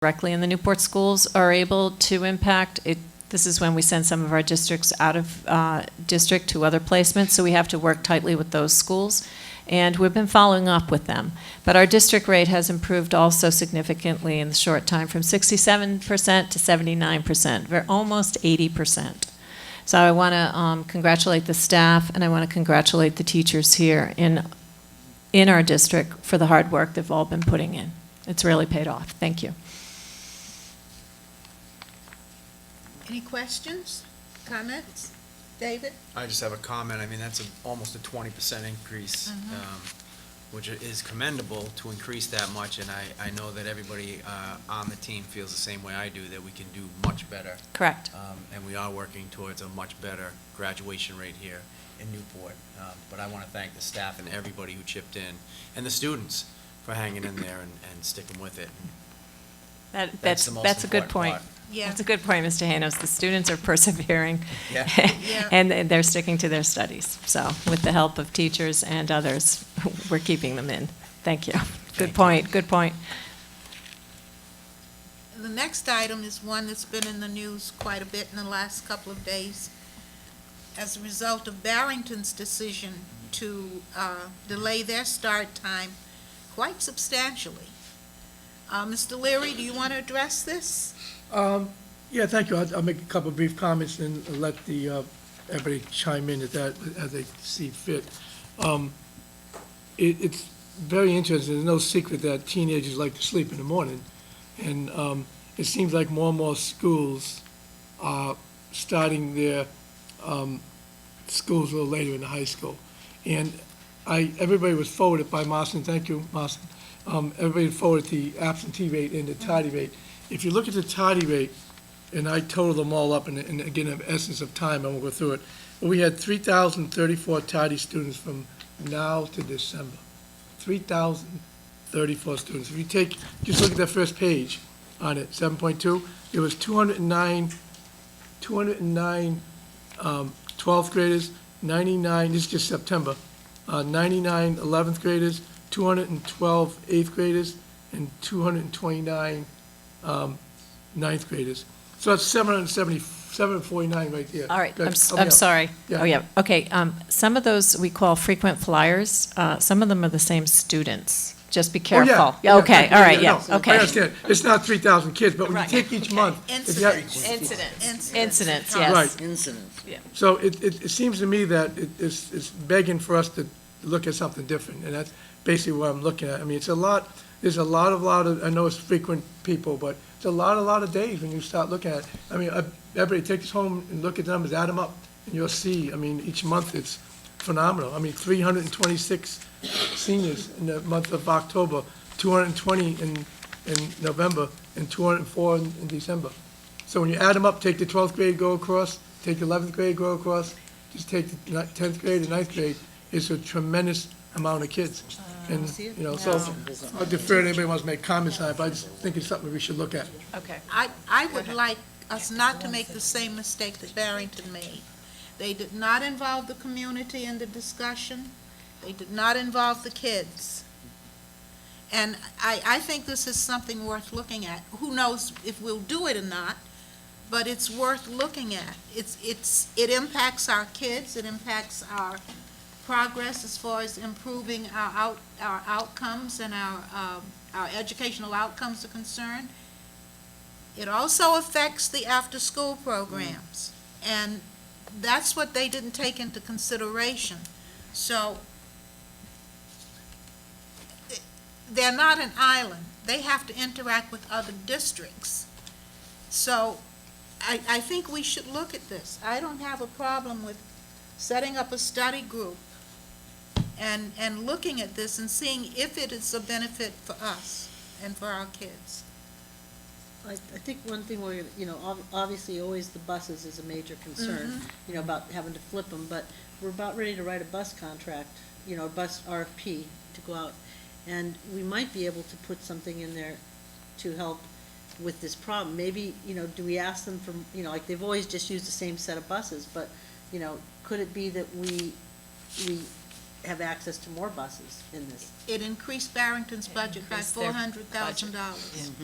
directly in the Newport schools are able to impact. This is when we send some of our districts out of district to other placements, so we have to work tightly with those schools. And we've been following up with them. But our district rate has improved also significantly in the short time, from 67% to 79%. We're almost 80%. So I want to congratulate the staff, and I want to congratulate the teachers here in our district for the hard work they've all been putting in. It's really paid off. Thank you. Any questions, comments? David? I just have a comment. I mean, that's almost a 20% increase, which is commendable to increase that much, and I know that everybody on the team feels the same way I do, that we can do much better. Correct. And we are working towards a much better graduation rate here in Newport. But I want to thank the staff and everybody who chipped in, and the students for hanging in there and sticking with it. That's the most a good important point. part. Yeah. That's a good point, Mr. Hanos. The students are persevering, Yeah. Yeah. and they're sticking to their studies. So with the help of teachers and others, we're keeping them in. Thank you. Good point, good point. The next item is one that's been in the news quite a bit in the last couple of days. As a result of Barrington's decision to delay their start time quite substantially. Mr. Leary, do you want to address this? Yeah, thank you. I'll make a couple of brief comments and let everybody chime in at that as they see fit. It's very interesting. There's no secret that teenagers like to sleep in the morning. And it seems like more and more schools are starting their schools a little later in the high school. And everybody was forwarded by Marston. Thank you, Marston. Everybody forwarded the absentee rate and the tardy rate. If you look at the tardy rate, and I totaled them all up, and again, in the essence of time, I won't go through it, but we had 3,034 tardy students from now to December. 3,034 students. If you just look at that first page on it, 7.2, there was 209 12th graders, 99, this is just September, 99 11th graders, 212 8th graders, and 229 ninth graders. So that's 749 right there. All right, Good. I'm sorry. Yeah. Oh, yeah, okay. Some of those we call frequent flyers. Some of them are the same students. Just be careful. Oh, yeah. Okay, all right, yeah, no, okay. I understand. It's not 3,000 kids, but when you Right, take each okay. month. if you have- Incidents, yes. Right. Incidents. So it seems to me that it's begging for us to look at something different, and that's basically what I'm looking at. I mean, there's a lot of, I know it's frequent people, but it's a lot of days when you start looking at it. I mean, everybody take this home and look at the numbers, add them up, and you'll see, I mean, each month it's phenomenal. I mean, 326 seniors in the month of October, 220 in November, and 204 in December. So when you add them up, take the 12th grade, go across, take the 11th grade, go across, just take the 10th grade and 9th grade, it's a tremendous amount of kids. And, you know, so I'll defer to anybody who wants to make comments on it, but I just think it's something we should look at. Okay. I would like us not to make the same mistake that Barrington made. They did not involve the community in the discussion. They did not involve the kids. And I think this is something worth looking at. Who knows if we'll do it or not, but it's worth looking at. It impacts our kids, it impacts our progress as far as improving our outcomes and our educational outcomes are concerned. It also affects the after-school programs, and that's what they didn't take into consideration. So they're not an island. They have to interact with other districts. So I think we should look at this. I don't have a problem with setting up a study group and looking at this and seeing if it is a benefit for us and for our kids. I think one thing we're, obviously always the buses is a major concern, about having to flip them, but we're about ready to write a bus contract, a bus RFP to go out, and we might be able to put something in there to help with this problem. Maybe, do we ask them for, like they've always just used the same set of buses, but, could it be that we have access to more buses in this? It increased Barrington's budget by increased their $400,000.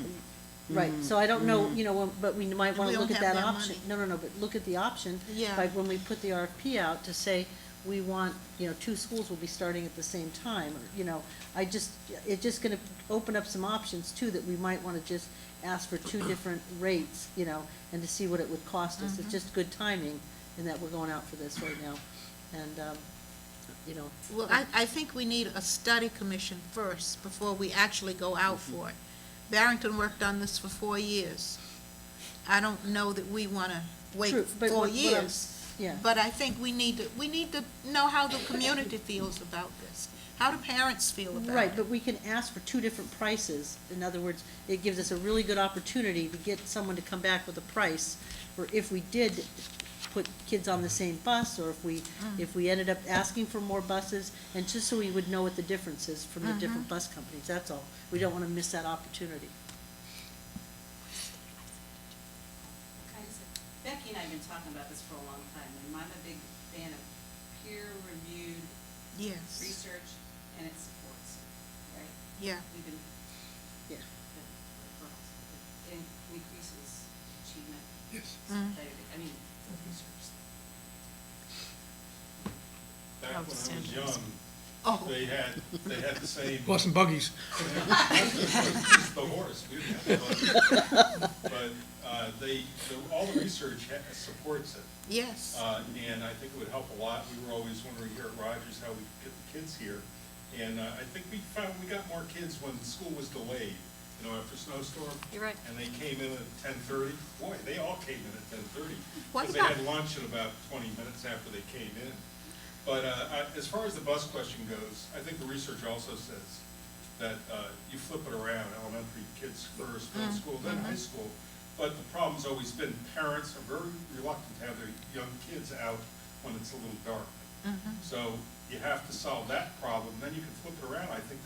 Right, so I don't know, you know, but we might wanna We look don't at have that that option. money. No, but look at the option. Yeah. Like when we put the RFP out to say, we want, you know, 2 schools will be starting at the same time, or, you know, it's just gonna open up some options too, that we might wanna just ask for 2 different rates, you know, and to see what it would cost us. It's just good timing in that we're going out for this right now. And, you know, Well, I think we need a study commission first before we actually go out for it. Barrington worked on this for 4 years. I don't know that we want to wait True, but 4 what I'm- years. yeah. But I think we need to know how the community feels about this. How do parents feel about it? Right, but we can ask for 2 different prices. In other words, it gives us a really good opportunity to get someone to come back with a price, or if we did put kids on the same bus, or if we ended up asking for more buses, and just so we would know what the difference is from the different bus companies, that's all. We don't want to miss that opportunity. Becky and I have been talking about this for a long time, and I'm a big fan of peer-reviewed Yes, research, and it supports, right? yeah. We've been, Yeah. it increases achievement. Yes. I mean, the research. Back when I was Outstanding. young, Oh, they had the same, Horse and buggies. the horse, do that. But all the research supports it. yes. And I think it would help a lot. We were always wondering here at Rogers how we could get the kids here. And I think we got more kids when school was delayed, you know, after snowstorm. You're right. And they came in at 10:30. Boy, they all came in at 10:30. What Because they about- had lunch in about 20 minutes after they came in. But as far as the bus question goes, I think the research also says that you flip it around, elementary kids first, middle school, then high school. But the problem's always been parents are very reluctant to have their young kids out when it's a little dark. So you have to solve that problem, then you can flip it around. I think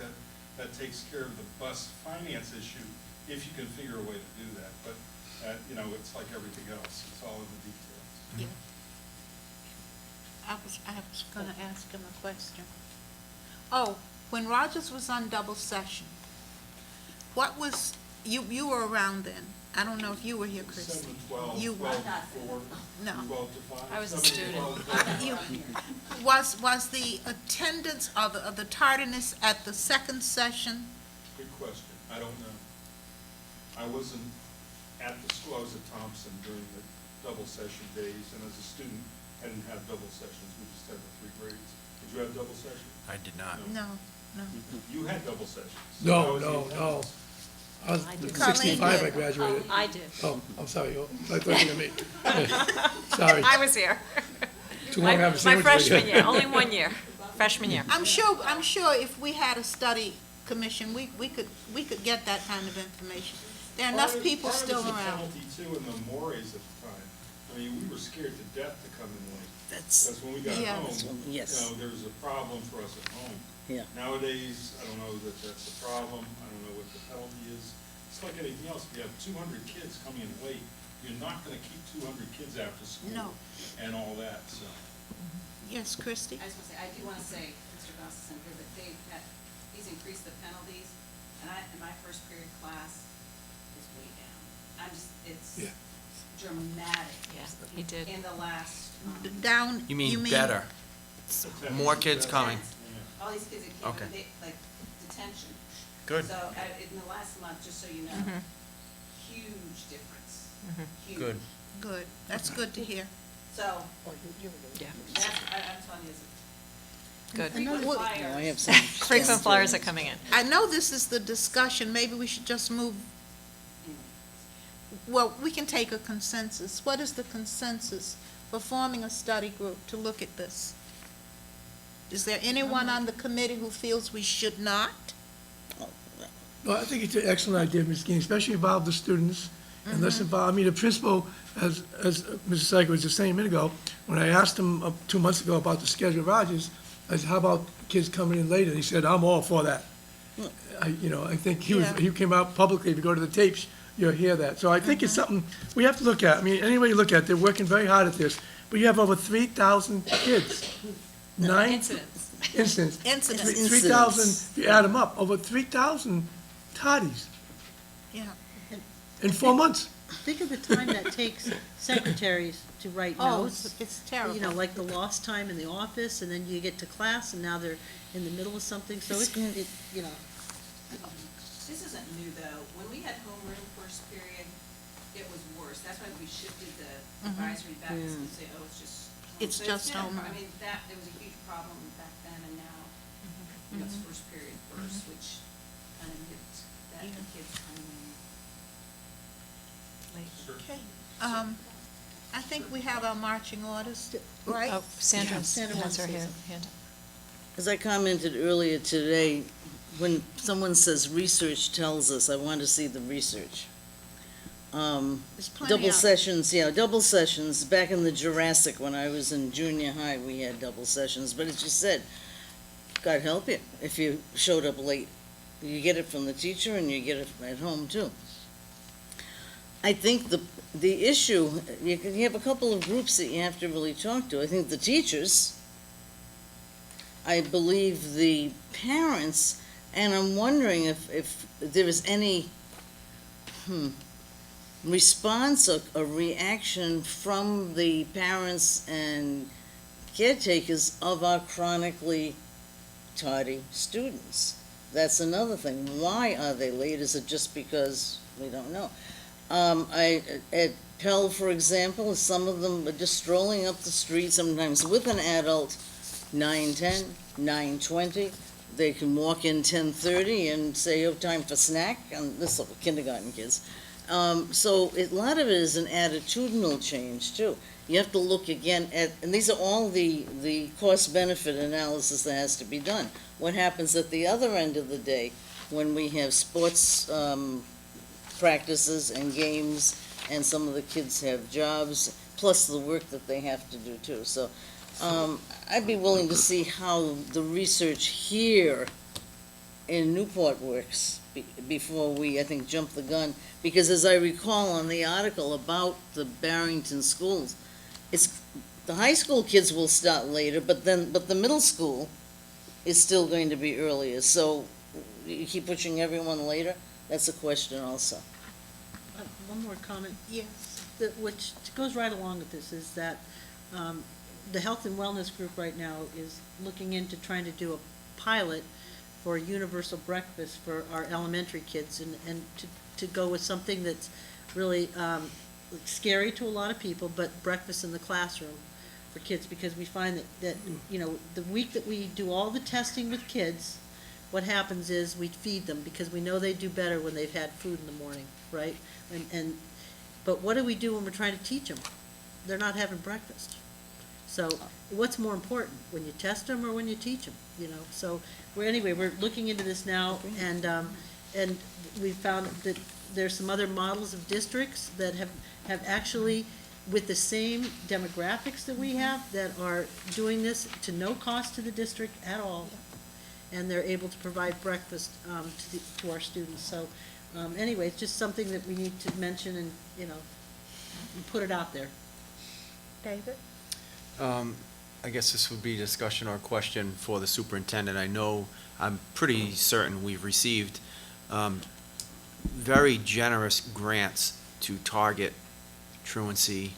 that takes care of the bus finance issue, if you can figure a way to do that. But, you know, it's like everything else, it's all in the details. Yeah. I was gonna ask him a question. Oh, when Rogers was on double session, what was, you were around then. I don't know if you were here, Christie. 7 to 12, You- 12 to 4, No. 12 to 5. I was a 7 to student. 12, You, was the attendance of the tardiness at the second session? Good question, I don't know. I wasn't at the school, I was at Thompson during the double session days, and as a student, I didn't have double sessions, we just had the 3 grades. Did you have double session? I did not. No, no. You had double sessions. No, How was the no, attendance? no. I was I did. 65, I Colleen did. graduated. I did. Oh, I'm sorry, I thought you were me. Sorry, I was here. too long to have a My sandwich. freshman year, only 1 year, freshman year. I'm sure if we had a study commission, we could get that kind of information. There are enough people still Part of around. it was a penalty too in the mores at the time. I mean, we were scared to death to come in late. That's, Because when we got yeah. home, you Yes. know, there was a problem for us at home. Yeah. Nowadays, I don't know that that's a problem, I don't know what the penalty is. It's like anything else, if you have 200 kids coming in late, you're not gonna keep 200 kids after school. No. And all that, so. Yes, Christie? I just want to say, I do want to say, Mr. Gustafson, here, that he's increased the penalties, and in my first period class is way down. It's Yeah. dramatic. Yeah, he did. In the last, Down, You mean better, more kids coming. all these kids that came, Okay. in, like detention. Good. So, in the last month, just so you know, huge difference. Huge. Good. good, that's good to hear. So, Yeah, that's, I'm telling you, it's good. frequent Well- flyers. I have some. Frequent flyers are coming in. I know this is the discussion, maybe we should just move, well, we can take a consensus. What is the consensus for forming a study group to look at this? Is there anyone on the committee who feels we should not? No, I think it's an excellent idea, Ms. Gaines, especially involve the students and let's involve, I mean, the principal, as Mrs. Syke was just saying a minute ago, when I asked him 2 months ago about the schedule of Rogers, I said, how about kids coming in later? He said, I'm all for that. I think Yeah. he came out publicly, if you go to the tapes, you'll hear that. So I think it's something we have to look at. I mean, any way you look at it, they're working very hard at this, but you have over 3,000 kids. Incidents. Incidents. 3,000, if you add them up, over 3,000 toddies. Yeah. in 4 months. Think of the time that takes secretaries to write Oh, notes. it's terrible. You know, like the lost time in the office, and then you get to class, and now they're in the middle of something, so you know. This isn't new, though. When we had homeroom first period, it was worse. That's why we shifted the advisory back and say, oh, it's just. It's So just been a pro- homeroom. I mean, it was a huge problem back then, and now, you know, it's first period first, which kind of hits that the kids coming in late. Sure. Okay. I think we have our marching orders, right? Oh, Sandra Sandra has wants her to say hand something. up. As I commented earlier today, when someone says research tells us, I want to see the research. There's plenty Double of. sessions, yeah, double sessions. Back in the Jurassic, when I was in junior high, we had double sessions. But as you said, God help you if you showed up late. You get it from the teacher and you get it at home too. I think the issue, you have a couple of groups that you have to really talk to. I think the teachers, I believe the parents, and I'm wondering if there is any response or a reaction from the parents and caretakers of our chronically tardy students. That's another thing. Why are they late? Is it just because we don't know? At Pell, for example, some of them are just strolling up the street, sometimes with an adult, 9:10, 9:20. They can walk in 10:30 and say, oh, time for snack, and this is kindergarten kids. So a lot of it is an attitudinal change, too. You have to look again at, and these are all the cost-benefit analysis that has to be done. What happens at the other end of the day when we have sports practices and games, and some of the kids have jobs, plus the work that they have to do, too. So I'd be willing to see how the research here in Newport works before we, I think, jump the gun. Because as I recall on the article about the Barrington schools, the high school kids will start later, but the middle school is still going to be earlier. So you keep pushing everyone later? That's a question also. One more comment. Yes. Which goes right along with this, is that the Health and Wellness Group right now is looking into trying to do a pilot for a universal breakfast for our elementary kids, and to go with something that's really scary to a lot of people, but breakfast in the classroom for kids, because we find that you know, the week that we do all the testing with kids, what happens is we feed them, because we know they do better when they've had food in the morning, right? But what do we do when we're trying to teach them? They're not having breakfast. So what's more important, when you test them or when you teach them, you know? So we're looking into this now, and we found that there's some other models of districts that have actually, with the same demographics that we have, that are doing this to no cost to the district at all. And they're able to provide breakfast to our students. So anyway, it's just something that we need to mention and, you know, and put it out there. David? I guess this would be a discussion or question for the superintendent. I'm pretty certain we've received very generous grants to target truancy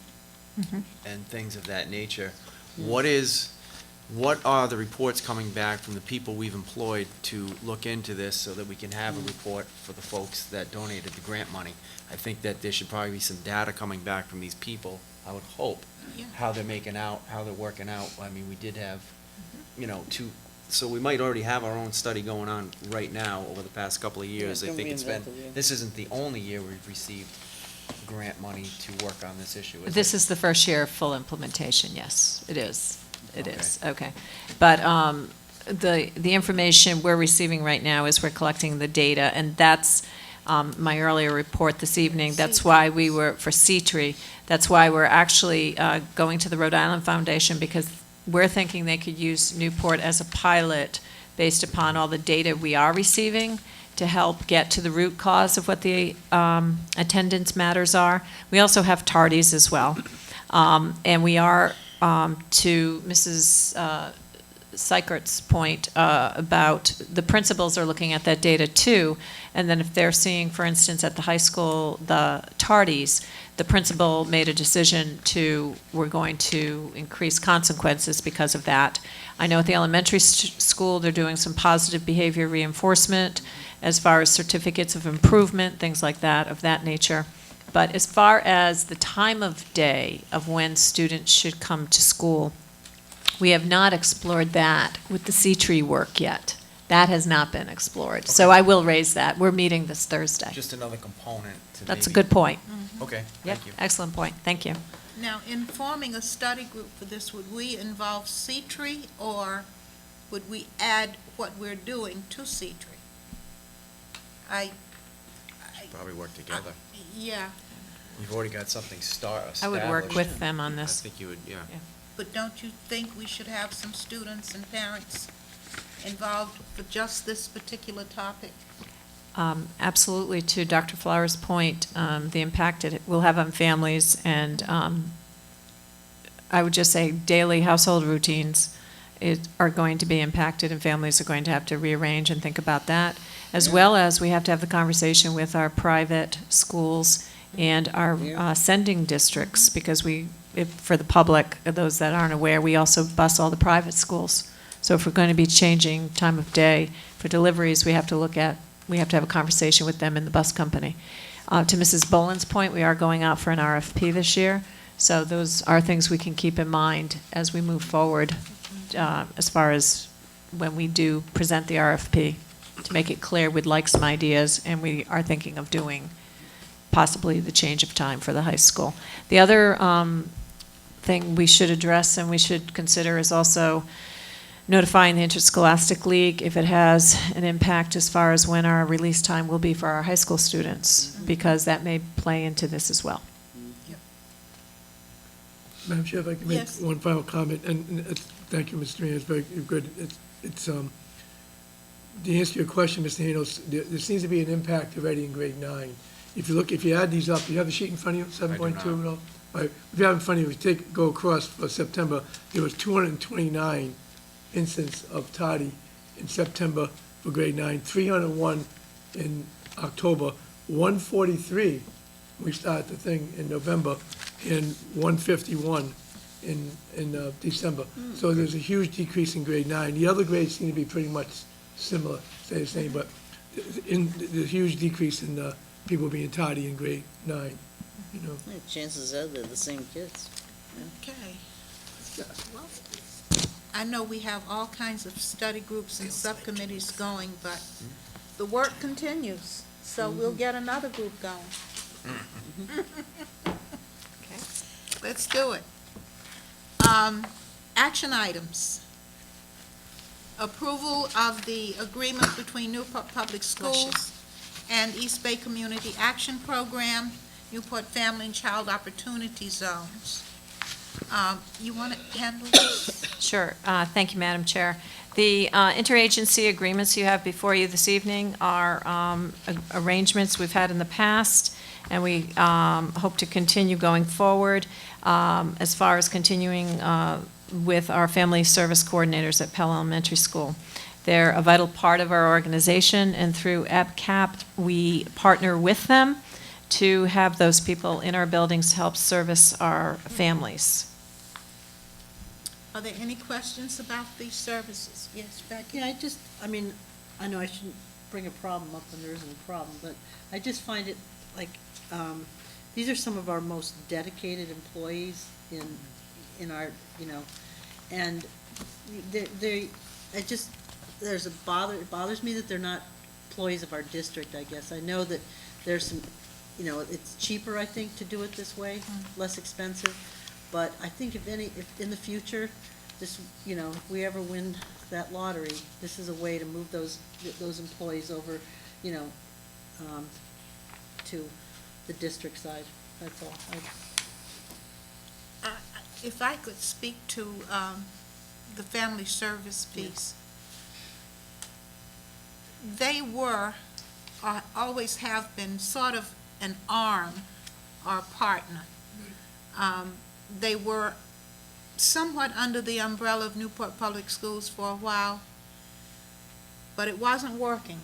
and things of that nature. What are the reports coming back from the people we've employed to look into this so that we can have a report for the folks that donated the grant money? I think that there should probably be some data coming back from these people, I would hope, Yeah. how they're making out, how they're working out. I mean, we did have, you know, so we might already have our own study going on right now over the past couple of years. Yeah, I think it's been, reinvent the wheel. this isn't the only year we've received grant money to work on this issue, is This it? is the first year of full implementation, yes, it is. It Okay. is, okay. But the information we're receiving right now is we're collecting the data, and that's my earlier report this evening. That's why we were, for C-Tree, that's why we're actually going to the Rhode Island Foundation, because we're thinking they could use Newport as a pilot based upon all the data we are receiving to help get to the root cause of what the attendance matters are. We also have tardies as well. And we are, to Mrs. Seikert's point about the principals are looking at that data too, and then if they're seeing, for instance, at the high school, the tardies, the principal made a decision we're going to increase consequences because of that. I know at the elementary school, they're doing some positive behavior reinforcement as far as certificates of improvement, things like that, of that nature. But as far as the time of day of when students should come to school, we have not explored that with the C-Tree work yet. That has not been explored. So Okay. I will raise that. We're meeting this Thursday. Just another component to That's a maybe- good point. Okay, Yep, thank you. excellent point. Thank you. Now, in forming a study group for this, would we involve C-Tree, or would we add what we're doing to C-Tree? Probably work together. Yeah, You've already got something established. I would work with them on I this. think you would, yeah. but don't you think we should have some students and parents involved for just this particular topic? Absolutely, to Dr. Flower's point, the impact it will have on families, and I would just say daily household routines are going to be impacted, and families are going to have to rearrange and think about that, as well as we have to have the conversation with our private schools and our sending districts, because for the public, those that aren't aware, we also bus all the private schools. So if we're going to be changing time of day for deliveries, we have to have a conversation with them in the bus company. To Mrs. Boland's point, we are going out for an RFP this year, so those are things we can keep in mind as we move forward, as far as when we do present the RFP, to make it clear we'd like some ideas, and we are thinking of doing possibly the change of time for the high school. The other thing we should address and we should consider is also notifying the Interscholastic League if it has an impact as far as when our release time will be for our high school students, because that may play into this as well. Madam Chair, if I can make Yes. one final comment, and thank you, Mr. Ryan, it's very good. It's to answer your question, Mr. Hanos, there seems to be an impact already in grade 9. If you add these up, you have the sheet in front of you, 7.2 and all? All right, if you have it in front of you, go across for September, there was 229 incidents of tardy in September for grade 9, 301 in October, 143, we started the thing in November, and 151 in December. So there's a huge decrease in grade 9. The other grades seem to be pretty much similar, stay the same, but the huge decrease in people being tardy in grade 9, you know. Yeah, chances are they're the same kids. Okay. Well, I know we have all kinds of study groups and subcommittees going, but the work continues, so we'll get another group going. Okay, let's do it. Action items. Approval of the agreement between Newport Public Schools and East Bay Community Action Program, Newport Family and Child Opportunity Zones. You want to handle this? Sure. Thank you, Madam Chair. The interagency agreements you have before you this evening are arrangements we've had in the past, and we hope to continue going forward as far as continuing with our family service coordinators at Pell Elementary School. They're a vital part of our organization, and through APCAP, we partner with them to have those people in our buildings to help service our families. Are there any questions about these services? Yes, Becky? Yeah, I know I shouldn't bring a problem up when there isn't a problem, but I just find it like, these are some of our most dedicated employees in our, and it bothers me that they're not employees of our district, I guess. I know that there's some, it's cheaper, I think, to do it this way, less expensive, but I think if in the future, this, if we ever win that lottery, this is a way to move those employees over, to the district side, that's all. If I could speak to the family service piece. They were, always have been, sort of an arm or a partner. They were somewhat under the umbrella of Newport Public Schools for a while, but it wasn't working.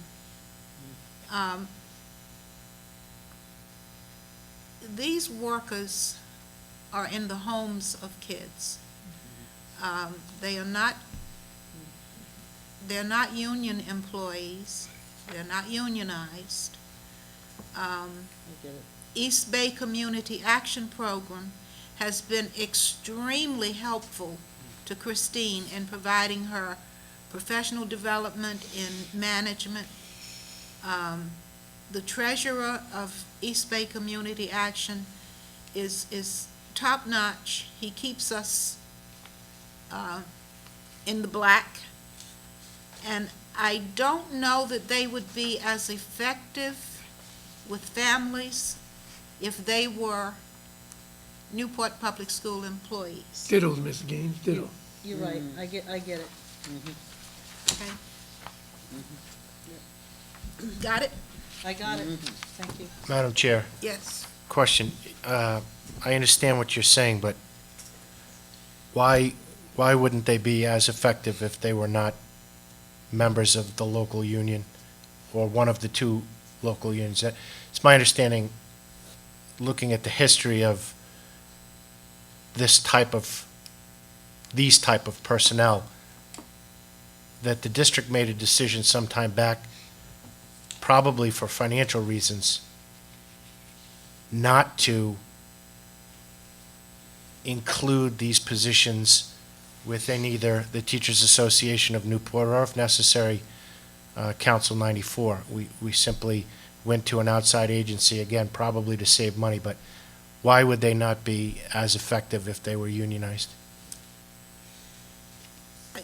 These workers are in the homes of kids. They're not union employees. They're not unionized. I get it. East Bay Community Action Program has been extremely helpful to Christine in providing her professional development in management. The treasurer of East Bay Community Action is top-notch. He keeps us in the black. And I don't know that they would be as effective with families if they were Newport Public School employees. Ditto, Ms. Gaines, ditto. You're right, I get it. Okay? Got it? I got it. Thank you. Madam Chair, Yes. question. I understand what you're saying, but why wouldn't they be as effective if they were not members of the local union or one of the two local unions? It's my understanding, looking at the history of these type of personnel, that the district made a decision some time back, probably for financial reasons, not to include these positions within either the Teachers Association of Newport or, if necessary, Council 94. We simply went to an outside agency, again, probably to save money, but why would they not be as effective if they were unionized?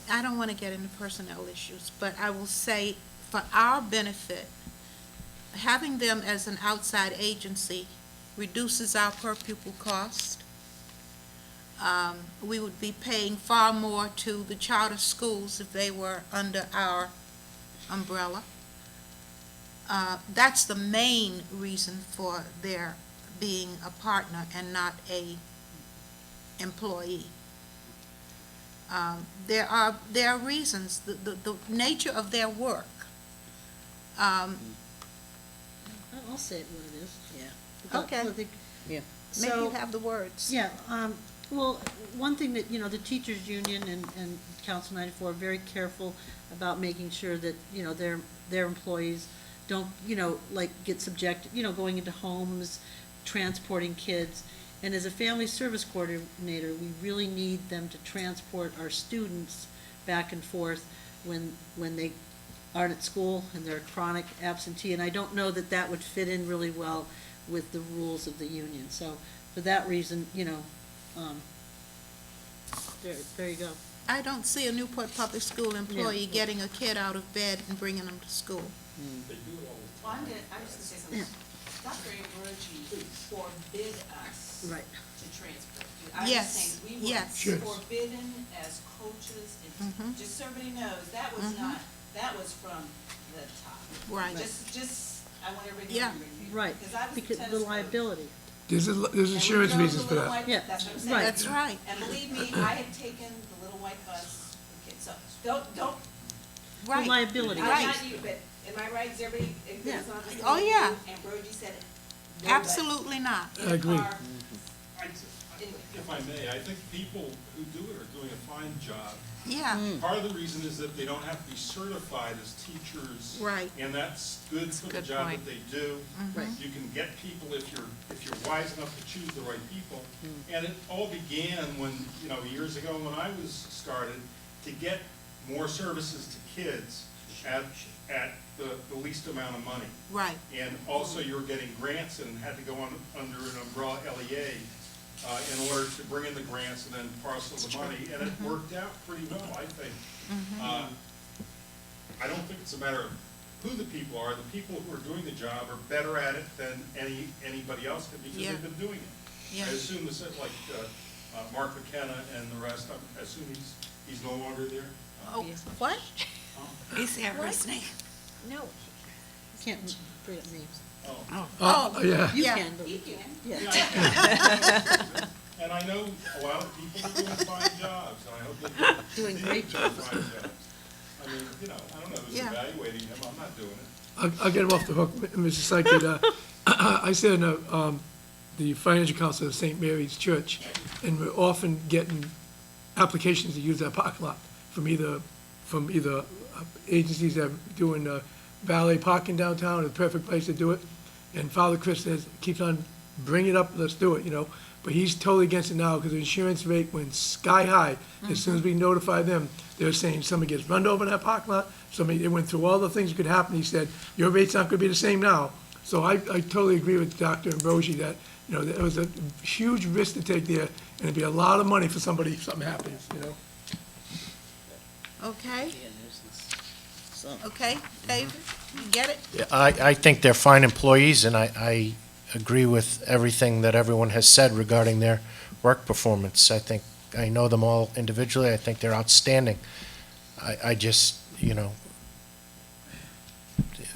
I don't want to get into personnel issues, but I will say, for our benefit, having them as an outside agency reduces our per pupil cost. We would be paying far more to the charter schools if they were under our umbrella. That's the main reason for their being a partner and not a employee. There are reasons, the nature of their work. I'll say it what it is, yeah. Okay. Yeah. Maybe you So, have the words. yeah, well, one thing that, the teachers' union and Council 94 are very careful about making sure that, their employees don't, like, get subjected, going into homes, transporting kids. And as a family service coordinator, we really need them to transport our students back and forth when they aren't at school and they're chronic absentee. And I don't know that that would fit in really well with the rules of the union. So for that reason, there you go. I don't see a Newport Public School employee getting a kid out of bed and bringing them to school. Well, I'm just gonna say something. Dr. Ambrogi forbid us Right. to transport. I'm Yes, just saying, we yes. were forbidden as coaches, and just so everybody knows, that was not, that was from the top. Right. Just, I want everybody to Yeah. remember. Right, Because I was a because tennis the coach. liability. There's And insurance we know reasons the for little that. white- Yeah, That's what I'm saying. right. That's right. And believe me, I had taken the little white bus for kids, so don't, The Right. liability. Right. not you, but am I right, is everybody, Yeah. it's not the Oh, same? yeah. Ambrogi said it. Absolutely not. Mm-hmm. I agree. If I may, I think people who do it are doing a fine job. Yeah, Part of the reason is that they don't have to be certified as teachers. right. And that's good for the good job point. that they do. Right. You can get people if you're wise enough to choose the right people. And it all began when, years ago when I was started, to get more services to kids at the least amount of money. Right. And also you were getting grants and had to go under an umbrella LEA in order to bring in the grants and then parcel the money, and it worked out pretty well, I think. I don't think it's a matter of who the people are. The people who are doing the job are better at it than anybody else could because Yeah. they've been doing it. Yeah. I assume this, like Mark McKenna and the rest, I assume he's no longer there? Oh, what? Is there listening? No. Can't bring up names. Oh, Yeah. You Yeah. can, but You can. yeah. Yeah, I can. And I know a lot of people are doing a fine job. Doing great job. Fine jobs. I mean, you know, I don't know who's Yeah. evaluating him, I'm not doing it. I'll get him off the hook, Mr. Psychic. I sit in the financial council of St. Mary's Church, and we're often getting applications to use that parking lot from either agencies that are doing valet parking downtown, the perfect place to do it. And Father Chris says, keeps on bringing it up, let's do it, you know. But he's totally against it now because the insurance rate went sky high. As soon as we notify them, they're saying somebody gets run over in that parking lot, they went through all the things that could happen. He said, your rate's not gonna be the same now. So I totally agree with Dr. Ambrosi that, you know, there was a huge risk to take there, and it'd be a lot of money for somebody if something happens, you know? Okay, Be a nuisance. So, okay, David, you get it? Yeah, I think they're fine employees, and I agree with everything that everyone has said regarding their work performance. I know them all individually. I think they're outstanding. I just, you know,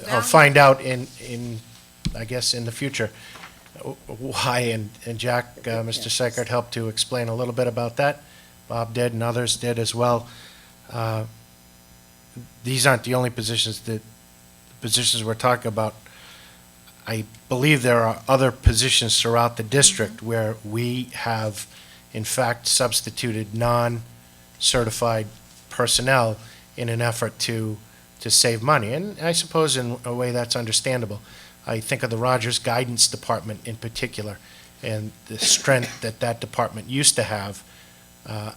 I'll find out I guess, in the future why, and Jack, Mr. Seickert helped to explain a little bit about that. Bob did, and others did as well. These aren't the only positions we're talking about. I believe there are other positions throughout the district where we have, in fact, substituted non-certified personnel in an effort to save money. And I suppose in a way that's understandable. I think of the Rogers Guidance Department in particular and the strength that department used to have.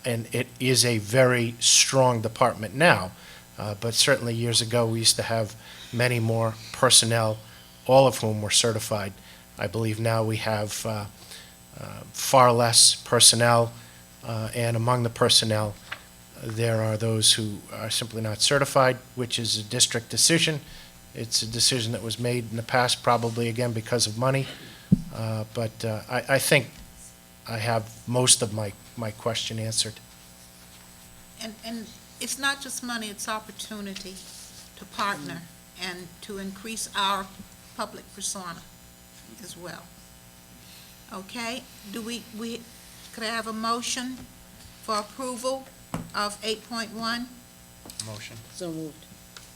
And it is a very strong department now. But certainly years ago, we used to have many more personnel, all of whom were certified. I believe now we have far less personnel, and among the personnel, there are those who are simply not certified, which is a district decision. It's a decision that was made in the past, probably again because of money. But I think I have most of my question answered. And it's not just money, it's opportunity to partner and to increase our public persona as well. Okay, could I have a motion for approval of 8.1? Motion. so moved.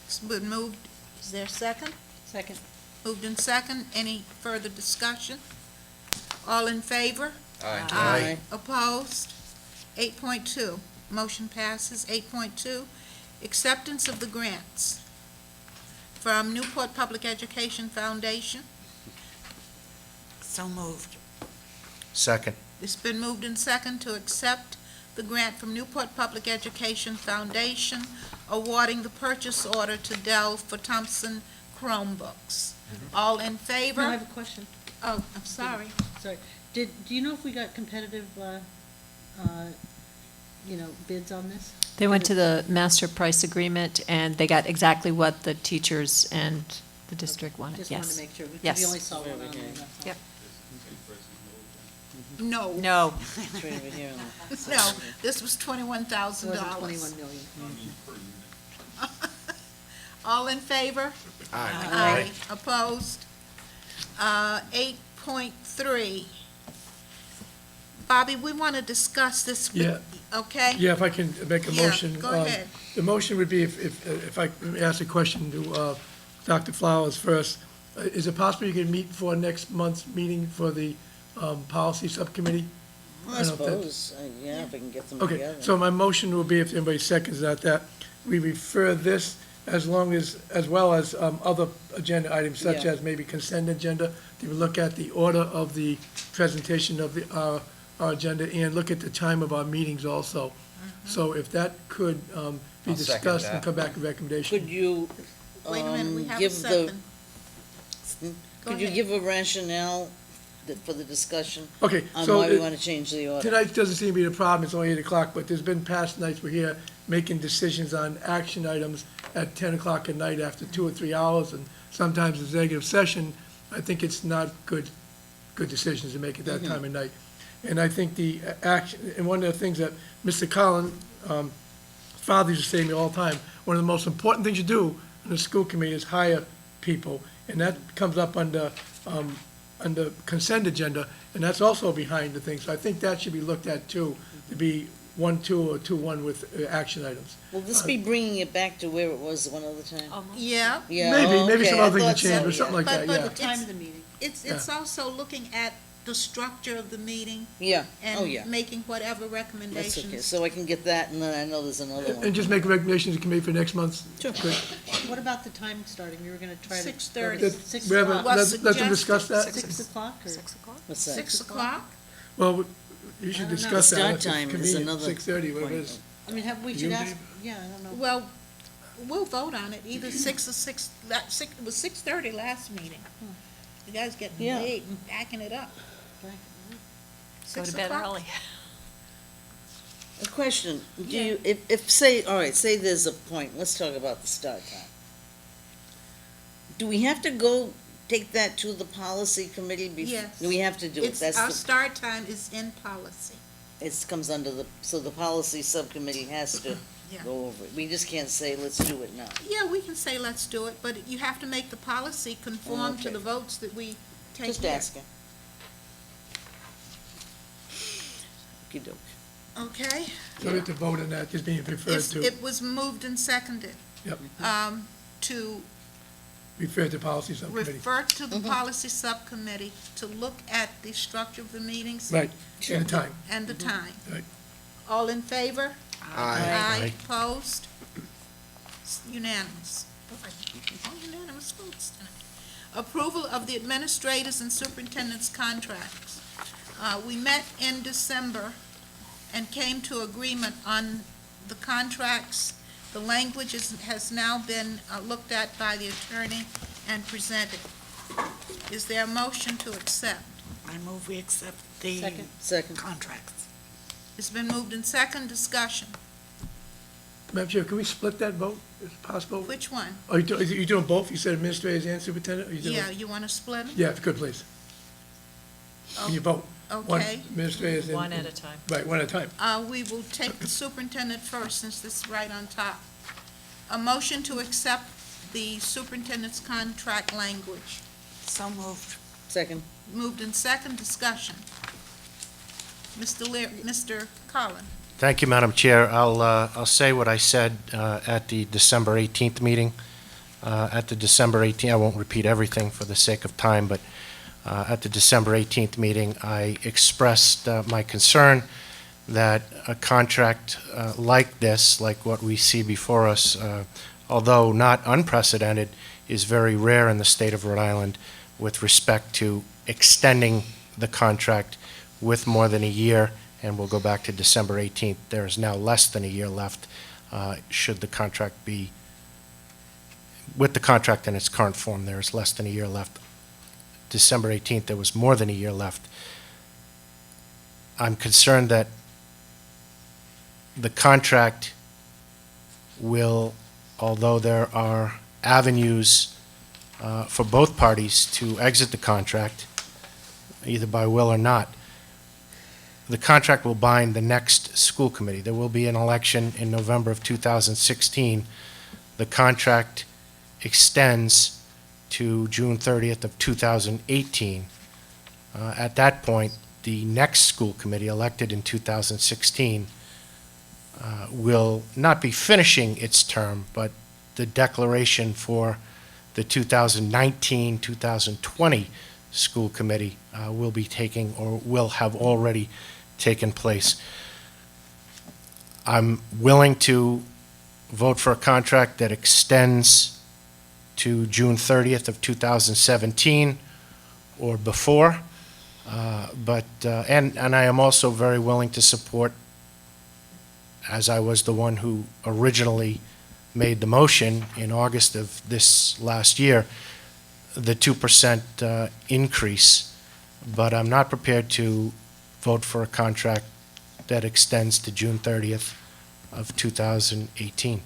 It's been moved, is there a second? Second. Moved in second, any further discussion? All in favor? Aye. Opposed? 8.2, motion passes. 8.2, acceptance of the grants from Newport Public Education Foundation. So moved. Second. It's been moved in second to accept the grant from Newport Public Education Foundation awarding the purchase order to Dell for Thompson Chromebooks. All in favor? No, I have a question. Oh, I'm sorry. Sorry. Do you know if we got competitive, bids on this? They went to the master price agreement, and they got exactly what the teachers and the district wanted, Just wanted to yes. make sure, because Yes. we only saw one on there, Okay. that's all. Yep. No, No, It's right over here. no, this was $21,000. It wasn't 21 million. Per unit. All in favor? Aye. Opposed? 8.3. Bobby, we want to discuss this, Yeah. okay? Yeah, if I can make a Yeah, motion. go ahead. The motion would be, if I may ask a question to Dr. Flowers first. Is it possible you can meet for next month's meeting for the policy subcommittee? I suppose, yeah, if I can get them Okay, together. so my motion will be, if anybody seconds that we refer this as well as other agenda items such Yeah. as maybe consent agenda, to look at the order of the presentation of our agenda and look at the time of our meetings also. So if that could be I'll second discussed and that. come back with recommendation. Could you, Wait a minute, we have a give the, second. Go could you ahead. give a rationale for the discussion Okay, on so why we want to change the order? tonight doesn't seem to be the problem, it's only 8 o'clock, but there's been past nights we're here making decisions on action items at 10 o'clock at night after 2 or 3 hours, and sometimes executive session, I think it's not good decisions to make at that time of night. And I think the action, and one of the things that Mr. Collin, father used to say to me all the time, one of the most important things you do in the school committee is hire people, and that comes up under consent agenda, and that's also behind the thing. So I think that should be looked at too, to be 1-2 or 2-1 with action items. Will this be bringing it back to where it was one other time? Yeah, Yeah, Maybe some okay, I other thing thought to change so, or something yeah. like But- that, but yeah. The time of the meeting. it's also looking at the structure of the meeting Yeah, and yeah. making whatever That's okay, recommendations. so I can get that, and then I know there's another And one. just make recommendations to committee for next month. Sure. Good. What about the time starting? You were gonna try to. 6:30. go to 6 We have a- o'clock. Was let them discuss that. 6 o'clock or? What's that? 6 o'clock? Well, you I should don't know. discuss that. Start if it's time is convenient, another 6:30, whatever it point. is. I mean, we You, should ask, Dave? yeah, I don't know. Well, we'll vote on it, either 6 or 6, it was 6:30 last meeting. You guys getting Yeah. late and backing it up. Go 6 to bed o'clock? early. A question, do Yeah. you, if, say, all right, say there's a point, let's talk about the start time. Do we have to go take that to the policy committee before? Yes. Do we have to do it? That's Our the, start time is in policy. it comes under the, so the policy subcommittee has to Yeah. go over it. We just can't say, let's do it now. Yeah, we can say let's do it, but you have to make the policy conform to Okay. the votes that we take Just here. asking. Okey-doke. Okay? So we have to vote on that, just being referred to, It was moved and seconded. Yep. To referred to policy subcommittee. refer to the policy subcommittee to look at the structure of the meetings Right, and the time. and the time. Right. All in favor? Aye. Opposed? It's unanimous. All unanimous votes tonight. Approval of the administrators and superintendent's contracts. We met in December and came to agreement on the contracts. The language has now been looked at by the attorney and presented. Is there a motion to accept? I move we accept the Second. contracts. It's been moved in second discussion. Madam Chair, can we split that vote, if possible? Which one? Are you doing both? You said administrators and superintendent? Are you doing- Yeah, you want to split them? Yeah, if you could, please. Can you vote? One Okay. administrators and. One at a time. Right, one at a time. We will take the superintendent first, since this is right on top. A motion to accept the superintendent's contract language. So moved. Second. Moved in second discussion. Mr. Collin. Thank you, Madam Chair. I'll say what I said at the December 18th meeting. At the December 18th, I won't repeat everything for the sake of time, but at the December 18th meeting, I expressed my concern that a contract like this, like what we see before us, although not unprecedented, is very rare in the state of Rhode Island with respect to extending the contract with more than a year, and we'll go back to December 18th. There is now less than a year left, should the contract be, with the contract in its current form, there is less than a year left. December 18th, there was more than a year left. I'm concerned that the contract will, although there are avenues for both parties to exit the contract, either by will or not, the contract will bind the next school committee. There will be an election in November of 2016. The contract extends to June 30th of 2018. At that point, the next school committee, elected in 2016, will not be finishing its term, but the declaration for the 2019-2020 school committee will be taking, or will have already taken place. I'm willing to vote for a contract that extends to June 30th of 2017 or before, and I am also very willing to support, as I was the one who originally made the motion in August of this last year, the 2% increase, but I'm not prepared to vote for a contract that extends to June 30th of 2018.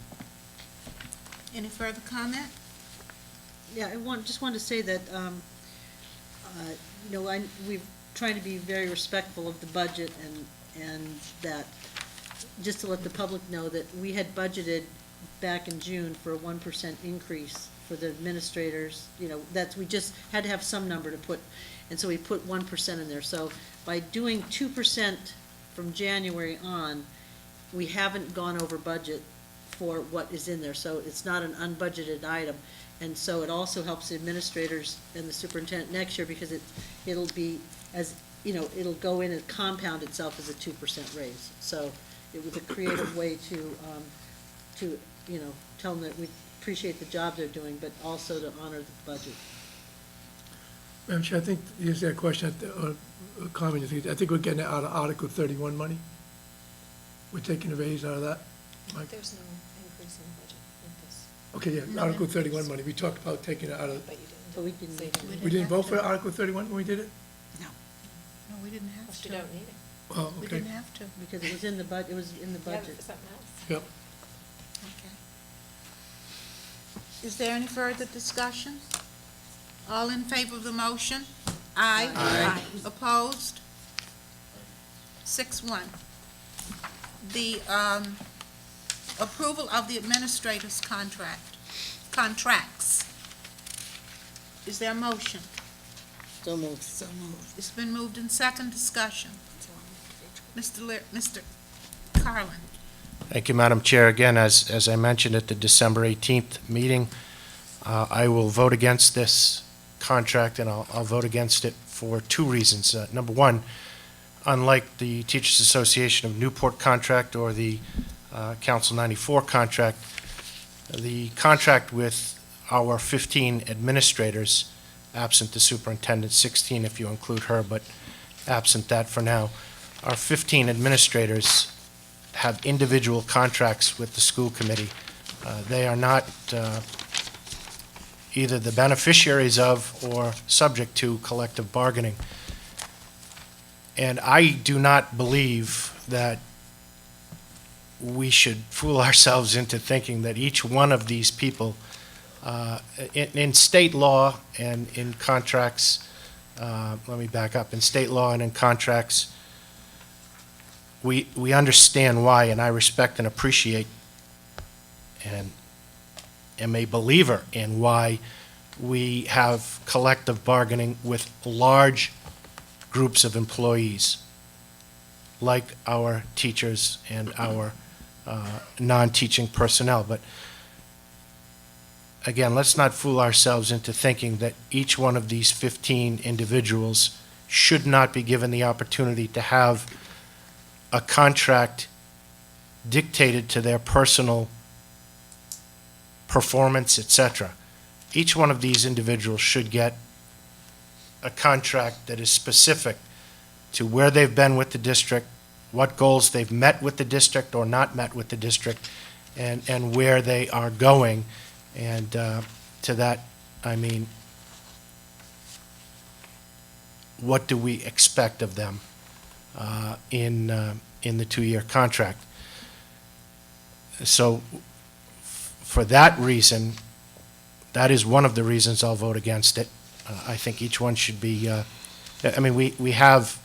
Any further comment? Yeah, just wanted to say that, we're trying to be very respectful of the budget and that, just to let the public know that we had budgeted back in June for a 1% increase for the administrators, we just had to have some number to put, and so we put 1% in there. So by doing 2% from January on, we haven't gone over budget for what is in there, so it's not an unbudgeted item. And so it also helps the administrators and the superintendent next year, because it'll be, as, you know, it'll go in and compound itself as a 2% raise. So it was a creative way to, you know, tell them that we appreciate the job they're doing, but also to honor the budget. Madam Chair, I think, is there a question, or a comment, I think we're getting it out of Article 31 money? We're taking a raise out of that? Mike? There's no increase in the budget with this, Okay, yeah, No Article increase. 31 money, we talked about taking it out of, but you didn't. But we didn't say need to. we didn't vote for Article 31 when we did it? No, we didn't have Plus to. you don't need it. Oh, We okay, didn't have to. Because it was in the it was in the Yeah, budget. for something else. yep. Okay. Is there any further discussion? All in favor of the motion? Aye. Aye. Opposed? 6-1. The approval of the administrator's contracts. Is there a motion? So moved. So moved. It's been moved in second discussion. Mr. Carlin. Thank you, Madam Chair. Again, as I mentioned at the December 18th meeting, I will vote against this contract, and I'll vote against it for two reasons. Number one, unlike the Teachers Association of Newport contract or the Council 94 contract, the contract with our 15 administrators, absent the superintendent, 16 if you include her, but absent that for now, our 15 administrators have individual contracts with the school committee. They are not either the beneficiaries of or subject to collective bargaining. And I do not believe that we should fool ourselves into thinking that each one of these people, in state law and in contracts, let me back up, in state law and in contracts, we understand why, and I respect and appreciate and am a believer in why we have collective bargaining with large groups of employees, like our teachers and our non-teaching personnel. But again, let's not fool ourselves into thinking that each one of these 15 individuals should not be given the opportunity to have a contract dictated to their personal performance, etc. Each one of these individuals should get a contract that is specific to where they've been with the district, what goals they've met with the district or not met with the district, and where they are going. And to that, I mean, what do we expect of them in the two-year contract? So for that reason, that is one of the reasons I'll vote against it. I think each one should be, I mean, we have,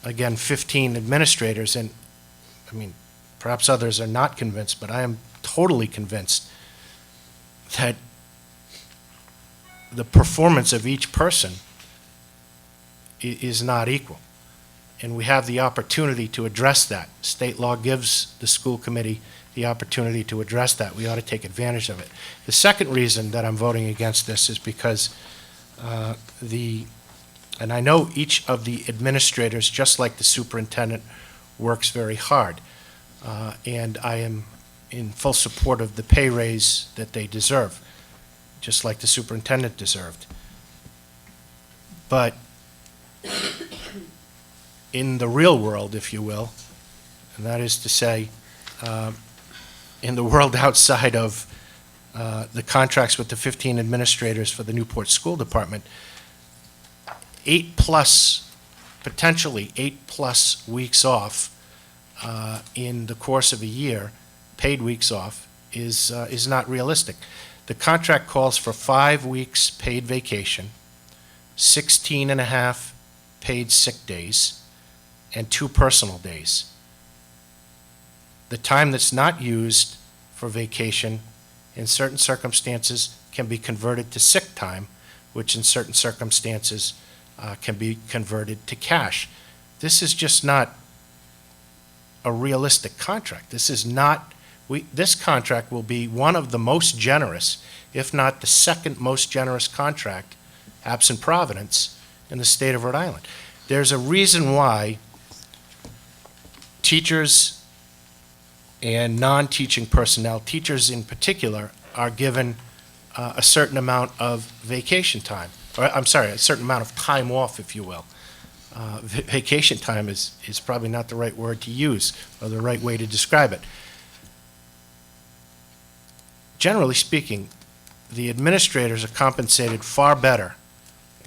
again, 15 administrators, and, I mean, perhaps others are not convinced, but I am totally convinced that the performance of each person is not equal. And we have the opportunity to address that. State law gives the school committee the opportunity to address that. We ought to take advantage of it. The second reason that I'm voting against this is because and I know each of the administrators, just like the superintendent, works very hard. And I am in full support of the pay raise that they deserve, just like the superintendent deserved. But in the real world, if you will, and that is to say, in the world outside of the contracts with the 15 administrators for the Newport School Department, potentially 8+ weeks off in the course of a year, paid weeks off, is not realistic. The contract calls for 5 weeks paid vacation, 16.5 paid sick days, and 2 personal days. The time that's not used for vacation, in certain circumstances, can be converted to sick time, which in certain circumstances can be converted to cash. This is just not a realistic contract. This is not, this contract will be one of the most generous, if not the second most generous contract, absent Providence, in the state of Rhode Island. There's a reason why teachers and non-teaching personnel, teachers in particular, are given a certain amount of vacation time, or I'm sorry, a certain amount of time off, if you will. Vacation time is probably not the right word to use, or the right way to describe it. Generally speaking, the administrators are compensated far better,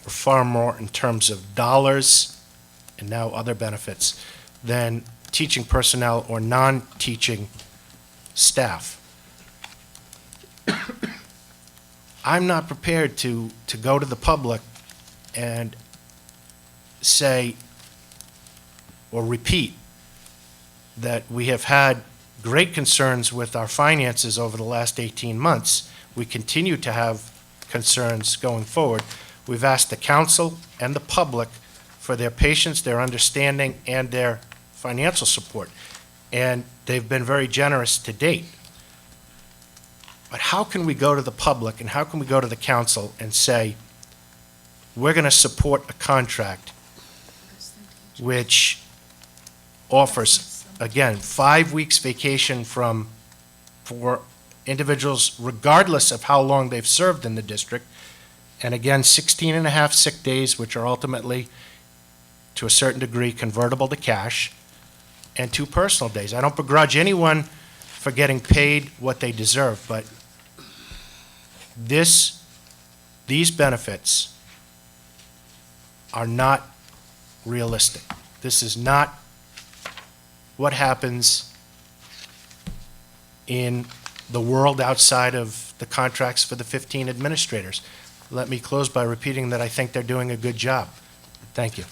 or far more in terms of dollars and now other benefits, than teaching personnel or non-teaching staff. I'm not prepared to go to the public and say or repeat that we have had great concerns with our finances over the last 18 months. We continue to have concerns going forward. We've asked the council and the public for their patience, their understanding, and their financial support, and they've been very generous to date. But how can we go to the public and how can we go to the council and say, we're going to support a contract which offers, again, 5 weeks vacation for individuals regardless of how long they've served in the district, and again, 16 and a half sick days, which are ultimately, to a certain degree, convertible to cash, and 2 personal days. I don't begrudge anyone for getting paid what they deserve, but these benefits are not realistic. This is not what happens in the world outside of the contracts for the 15 administrators. Let me close by repeating that I think they're doing a good job. Thank you.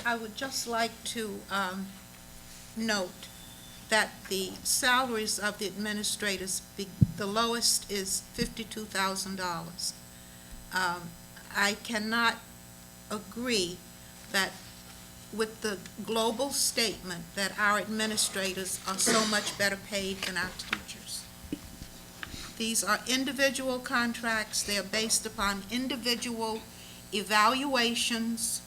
I would just like to note that the salaries of the administrators, the lowest is $52,000. I cannot agree that with the global statement that our administrators are so much better paid than our teachers. These are individual contracts. They are based upon individual evaluations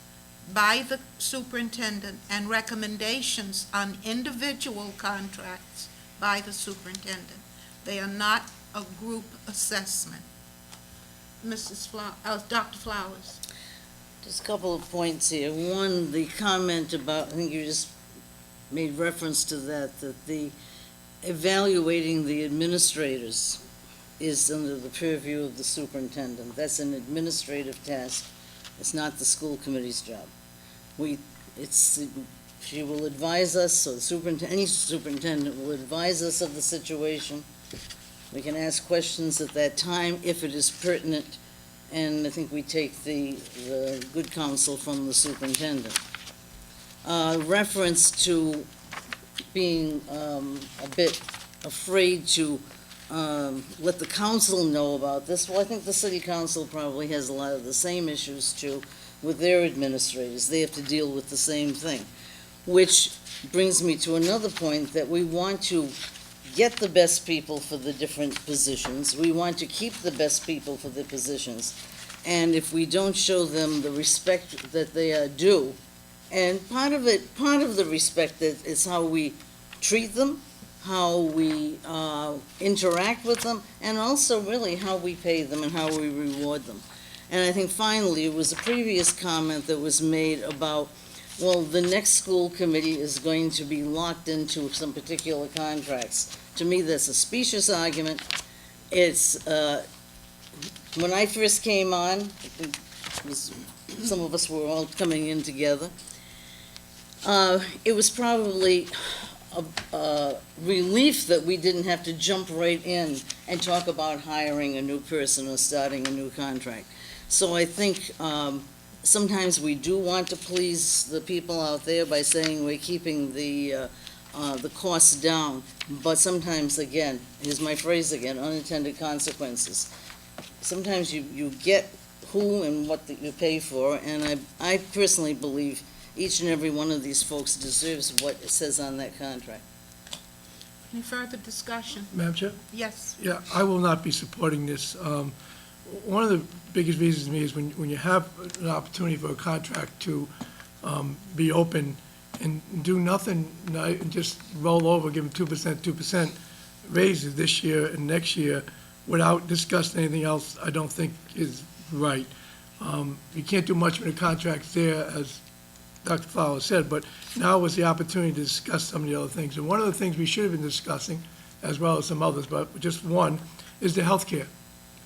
by the superintendent and recommendations on individual contracts by the superintendent. They are not a group assessment. Dr. Flowers. Just a couple of points here. One, the comment about, I think you just made reference to that the evaluating the administrators is under the purview of the superintendent. That's an administrative task. It's not the school committee's job. She will advise us, so any superintendent will advise us of the situation. We can ask questions at that time if it is pertinent, and I think we take the good counsel from the superintendent. Reference to being a bit afraid to let the council know about this. Well, I think the city council probably has a lot of the same issues too with their administrators. They have to deal with the same thing, which brings me to another point, that we want to get the best people for the different positions. We want to keep the best people for the positions. And if we don't show them the respect that they are due, and part of the respect is how we treat them, how we interact with them, and also really how we pay them and how we reward them. And I think finally, it was a previous comment that was made about, well, the next school committee is going to be locked into some particular contracts. To me, that's a specious argument. It's, when I first came on, I think some of us were all coming in together, it was probably a relief that we didn't have to jump right in and talk about hiring a new person or starting a new contract. So I think sometimes we do want to please the people out there by saying we're keeping the costs down, but sometimes, again, here's my phrase again, unintended consequences. Sometimes you get who and what that you pay for, and I personally believe each and every one of these folks deserves what it says on that contract. Any further discussion? Madam Chair? Yes. Yeah, I will not be supporting this. One of the biggest reasons to me is when you have an opportunity for a contract to be open and do nothing, and just roll over, give them 2% raises this year and next year without discussing anything else, I don't think is right. You can't do much when the contract's there, as Dr. Fowler said, but now was the opportunity to discuss some of the other things. And one of the things we should have been discussing, as well as some others, but just one, is the healthcare.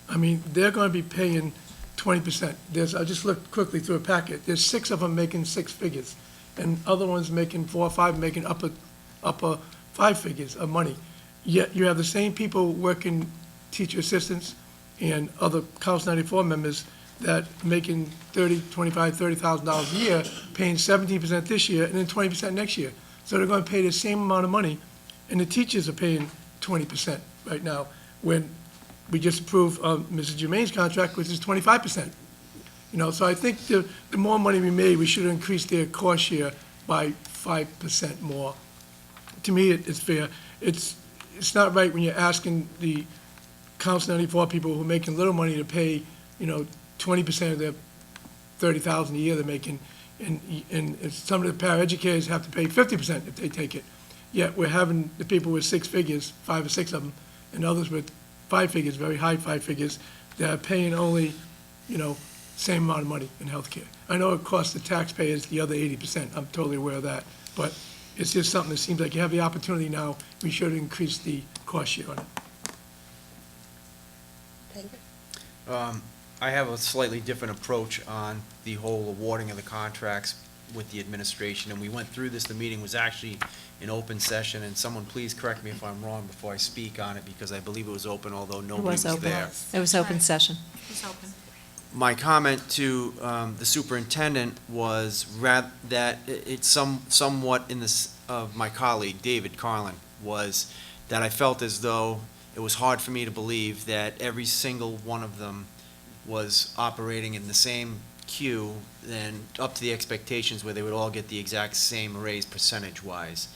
I mean, they're going to be paying 20%. I just looked quickly through a packet. There's 6 of them making 6 figures, and other ones making 4 or 5, making upper 5 figures of money. Yet you have the same people working, teacher assistants and other Council 94 members that making $30,000 a year, paying 17% this year and then 20% next year. So they're going to pay the same amount of money, and the teachers are paying 20% right now, when we just approved Mrs. Jermaine's contract, which is 25%. You know, so I think the more money we made, we should increase their cost share by 5% more. To me, it's fair. It's not right when you're asking the Council 94 people who are making little money to pay, 20% of their $30,000 a year they're making, and some of the paraeducators have to pay 50% if they take it. Yet we're having the people with 6 figures, 5 or 6 of them, and others with 5 figures, very high 5 figures, that are paying only, same amount of money in healthcare. I know it costs the taxpayers the other 80%. I'm totally aware of that, but it's just something that seems like you have the opportunity now. We should increase the cost share on it. I have a slightly different approach on the whole awarding of the contracts with the administration, and we went through this. The meeting was actually in open session, and someone please correct me if I'm wrong before I speak on it, because I believe it was open, although nobody was open. there. It was open Right. session. It's open. My comment to the superintendent was that it's somewhat in this, of my colleague, David Carlin, was that I felt as though it was hard for me to believe that every single one of them was operating in the same queue and up to the expectations where they would all get the exact same raise percentage-wise.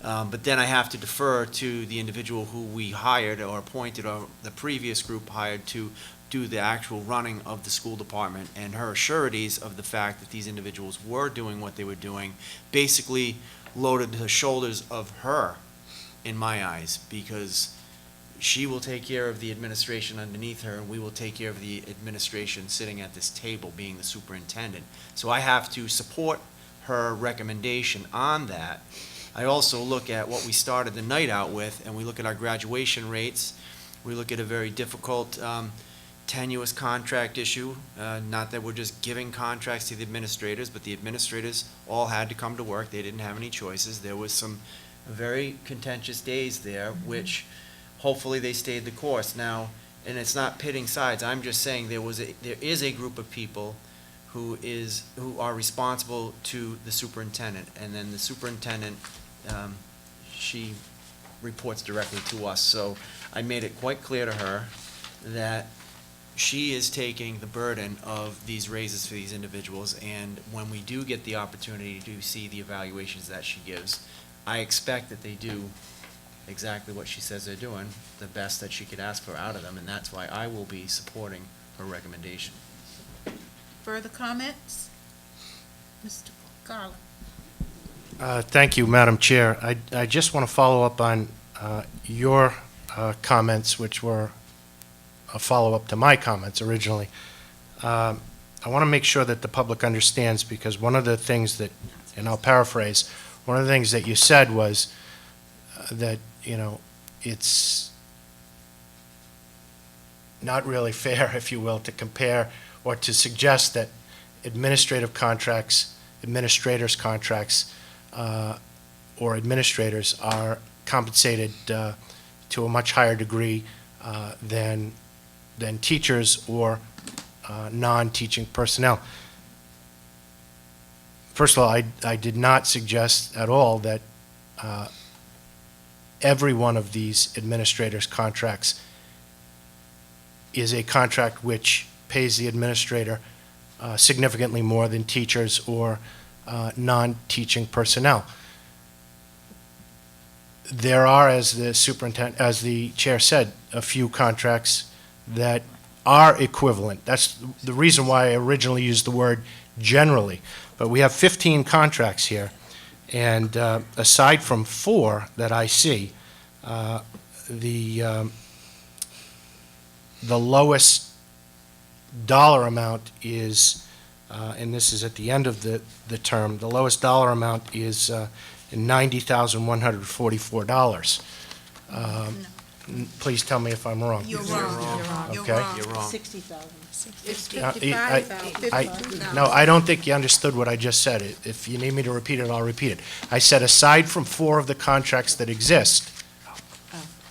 But then I have to defer to the individual who we hired or appointed, or the previous group hired, to do the actual running of the school department, and her sureties of the fact that these individuals were doing what they were doing basically loaded the shoulders of her, in my eyes, because she will take care of the administration underneath her, and we will take care of the administration sitting at this table, being the superintendent. So I have to support her recommendation on that. I also look at what we started the night out with, and we look at our graduation rates. We look at a very difficult, tenuous contract issue. Not that we're just giving contracts to the administrators, but the administrators all had to come to work. They didn't have any choices. There was some very contentious days there, which hopefully they stayed the course. Now, and it's not pitting sides, I'm just saying there is a group of people who are responsible to the superintendent, and then the superintendent, she reports directly to us. So I made it quite clear to her that she is taking the burden of these raises for these individuals, and when we do get the opportunity to see the evaluations that she gives, I expect that they do exactly what she says they're doing, the best that she could ask for out of them, and that's why I will be supporting her recommendation. Further comments? Mr. Garland? Thank you, Madam Chair. I just want to follow up on your comments, which were a follow-up to my comments originally. I want to make sure that the public understands, because one of the things that, and I'll paraphrase, one of the things that you said was that, it's not really fair, if you will, to compare or to suggest that administrators' contracts, or administrators are compensated to a much higher degree than teachers or non-teaching personnel. First of all, I did not suggest at all that every one of these administrators' contracts is a contract which pays the administrator significantly more than teachers or non-teaching personnel. There are, as the chair said, a few contracts that are equivalent. That's the reason why I originally used the word generally. But we have 15 contracts here, and aside from 4 that I see, the lowest dollar amount is, and this is at the end of the term, the lowest dollar amount is $90,144. Please tell me if I'm wrong. You're wrong. You're Okay. wrong. You're wrong. 60,000. It's I- 55,000. No, I don't think you understood what I just said. If you need me to repeat it, I'll repeat it. I said aside from 4 of the contracts that exist,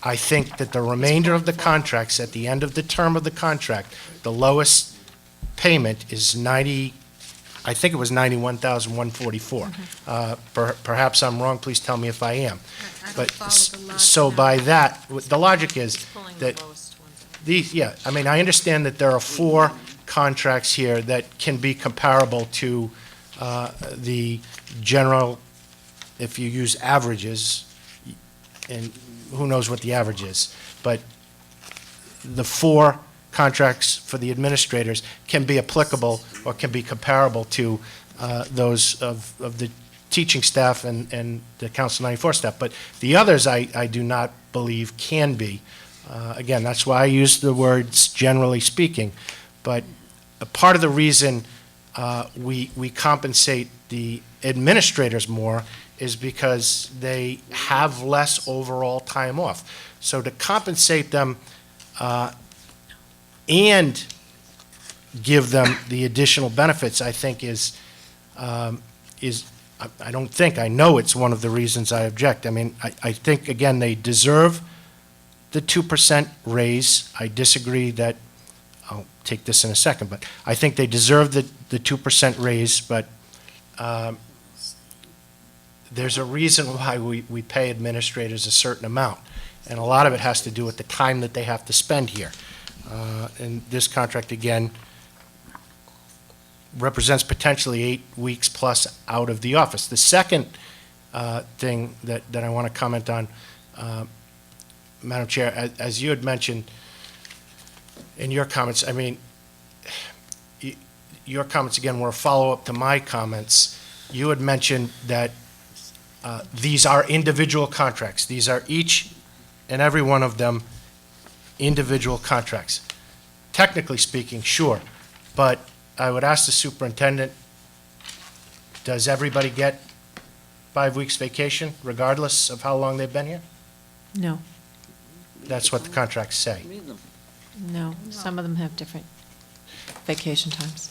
I think that the remainder of the contracts, at the end of the term of the contract, the lowest payment is I think it was 91,144. Perhaps I'm wrong, please tell me if I am. I don't But, follow the logic so now. by that, the logic is that I mean, I understand that there are 4 contracts here that can be comparable to the general, if you use averages, and who knows what the average is, but the 4 contracts for the administrators can be applicable or can be comparable to those of the teaching staff and the Council 94 staff. But the others, I do not believe can be. Again, that's why I use the words generally speaking. But a part of the reason we compensate the administrators more is because they have less overall time off. So to compensate them and give them the additional benefits, I think I don't think, I know it's one of the reasons I object. I mean, I think, again, they deserve the 2% raise. I disagree that, I'll take this in a second, but I think they deserve the 2% raise, but there's a reason why we pay administrators a certain amount, and a lot of it has to do with the time that they have to spend here. And this contract, again, represents potentially 8 weeks plus out of the office. The second thing that I want to comment on, Madam Chair, as you had mentioned in your comments, I mean, your comments, again, were a follow-up to my comments. You had mentioned that these are individual contracts. These are each and every one of them individual contracts. Technically speaking, sure, but I would ask the superintendent, does everybody get 5 weeks vacation regardless of how long they've been here? No, That's what the contracts say. Read them. no, some of them have different vacation times.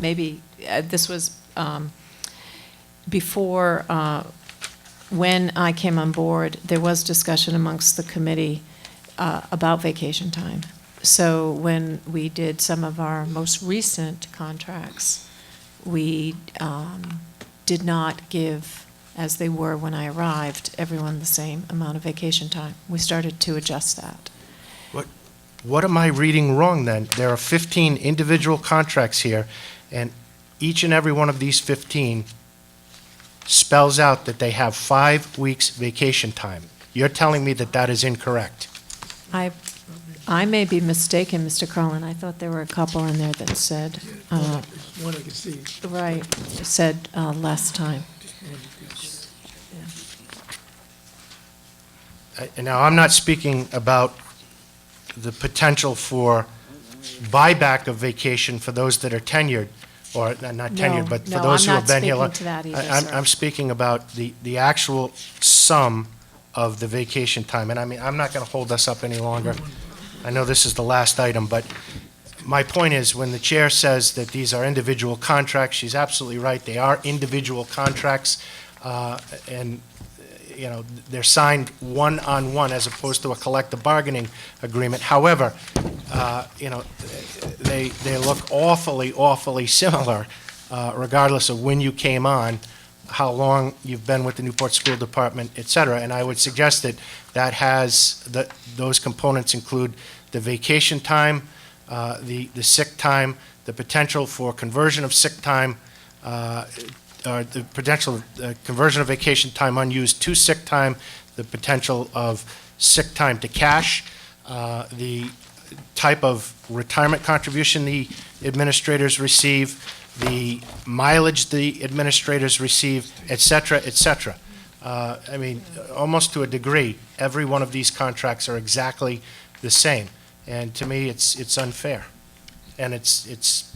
Maybe, this was before, when I came on board, there was discussion amongst the committee about vacation time. So when we did some of our most recent contracts, we did not give, as they were when I arrived, everyone the same amount of vacation time. We started to adjust that. What am I reading wrong then? There are 15 individual contracts here, and each and every one of these 15 spells out that they have 5 weeks vacation time. You're telling me that that is incorrect? I may be mistaken, Mr. Carlin. I thought there were a couple in there that said, One I can see. right, said less time. Now, I'm not speaking about the potential for buyback of vacation for those that are tenured, or not tenured, but for No, those who I'm have been here. not speaking to that either, sir. I'm speaking about the actual sum of the vacation time. And I mean, I'm not going to hold us up any longer. I know this is the last item, but my point is, when the chair says that these are individual contracts, she's absolutely right. They are individual contracts, and, you know, they're signed one-on-one as opposed to a collective bargaining agreement. However, you know, they look awfully similar, regardless of when you came on, how long you've been with the Newport School Department, et cetera. And I would suggest that has, those components include the vacation time, the sick time, the potential for conversion of sick time, the potential conversion of vacation time unused to sick time, the potential of sick time to cash, the type of retirement contribution the administrators receive, the mileage the administrators receive, et cetera, et cetera. I mean, almost to a degree, every one of these contracts are exactly the same. And to me, it's unfair. And it's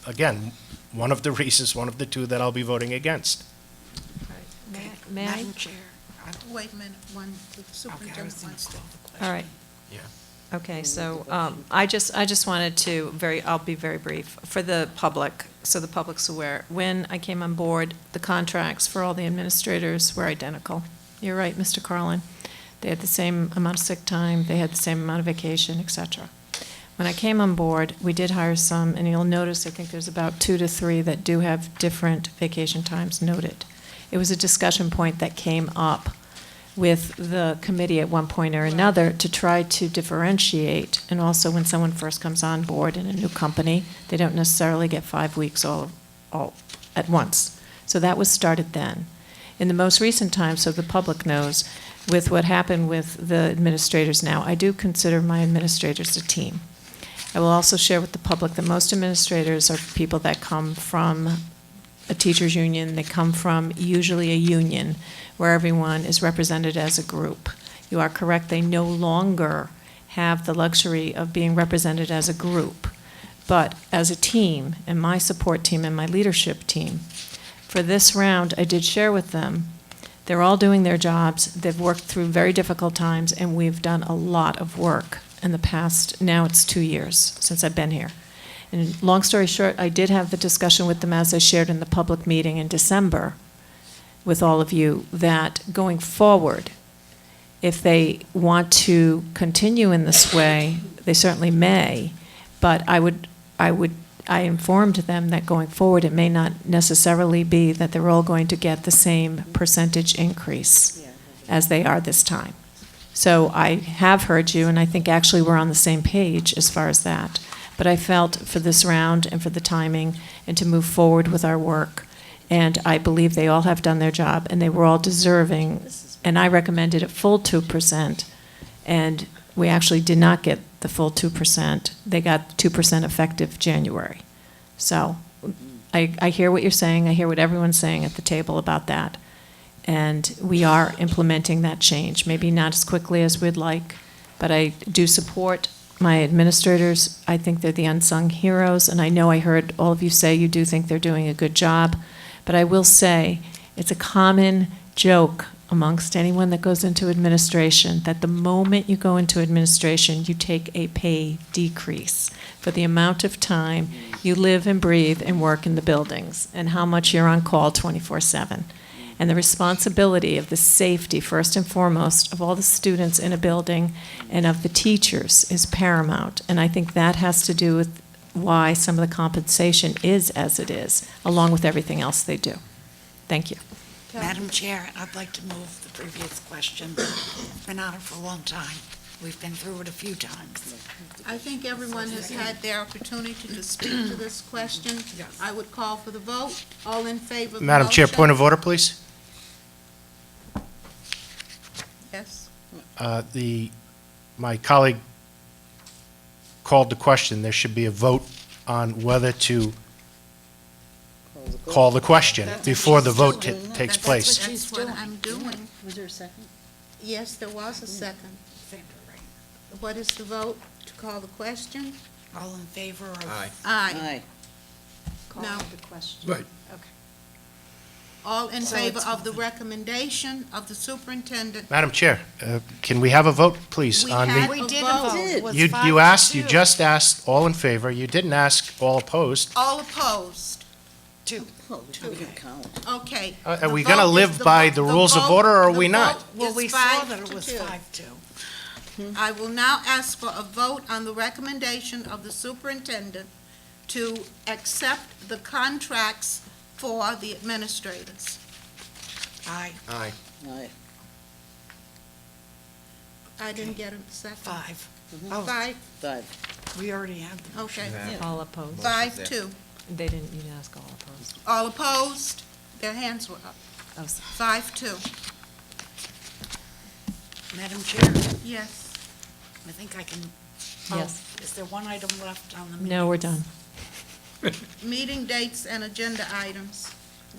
again, one of the reasons, one of the two that I'll be voting against. May I? Madam Chair. Wait a minute, the superintendent wants to. All right. Yeah. Okay, so I just wanted to, I'll be very brief, for the public, so the public's aware. When I came on board, the contracts for all the administrators were identical. You're right, Mr. Carlin. They had the same amount of sick time, they had the same amount of vacation, et cetera. When I came on board, we did hire some, and you'll notice, I think there's about 2 to 3 that do have different vacation times noted. It was a discussion point that came up with the committee at one point or another to try to differentiate, and also when someone first comes on board in a new company, they don't necessarily get 5 weeks all at once. So that was started then. In the most recent time, so the public knows, with what happened with the administrators now, I do consider my administrators a team. I will also share with the public that most administrators are people that come from a teachers' union. They come from usually a union where everyone is represented as a group. You are correct, they no longer have the luxury of being represented as a group, but as a team, and my support team and my leadership team. For this round, I did share with them, they're all doing their jobs, they've worked through very difficult times, and we've done a lot of work in the past, now it's 2 years since I've been here. And long story short, I did have the discussion with them, as I shared in the public meeting in December with all of you, that going forward, if they want to continue in this way, they certainly may, but I informed them that going forward, it may not necessarily be that they're all going to get the same percentage increase as they are this time. So I have heard you, and I think actually we're on the same page as far as that. But I felt for this round and for the timing and to move forward with our work, and I believe they all have done their job, and they were all deserving, and I recommended a full 2%, and we actually did not get the full 2%. They got 2% effective January. So I hear what you're saying. I hear what everyone's saying at the table about that. And we are implementing that change, maybe not as quickly as we'd like, but I do support my administrators. I think they're the unsung heroes, and I know I heard all of you say you do think they're doing a good job, but I will say it's a common joke amongst anyone that goes into administration that the moment you go into administration, you take a pay decrease for the amount of time you live and breathe and work in the buildings and how much you're on call 24/7. And the responsibility of the safety, first and foremost, of all the students in a building and of the teachers is paramount. And I think that has to do with why some of the compensation is as it is, along with everything else they do. Thank you. Madam Chair, I'd like to move the previous question. It's been on it for a long time. We've been through it a few times. I think everyone has had their opportunity to speak to this question. I would call for the vote. All in favor of the Madam Chair, motion? point of order, please. Yes. My colleague called the question. There should be a vote on whether to call the question before the vote takes place. That's what I'm doing. Was there a second? Yes, there was a second. What is the vote to call the question? All in favor of? Aye. Aye. Call No. the question. Right. All in So favor it's- of the recommendation of the superintendent? Madam Chair, can we have a vote, please, We on had the... We a did vote. a vote. It was You 5-2. you just asked all in favor. You didn't ask all opposed. All opposed? Two. Oh, we can count. Okay. Are The we going to vote is live by the rules of vote- order, or are the we not? vote Well, is we saw 5 that it to was 2. 5-2. I will now ask for a vote on the recommendation of the superintendent to accept the contracts for the administrators. Aye, Aye. Aye. I didn't get a second. 5. Oh, 5, Five. we already had them. okay. Yeah. All opposed. Motion's 5-2. They didn't, you didn't ask all opposed. All opposed? Their hands were up. Oh, 5-2. Madam Chair, Yes. I think I can. Yes. Oh, is there one item left on the? No, we're done. Meeting dates and agenda items.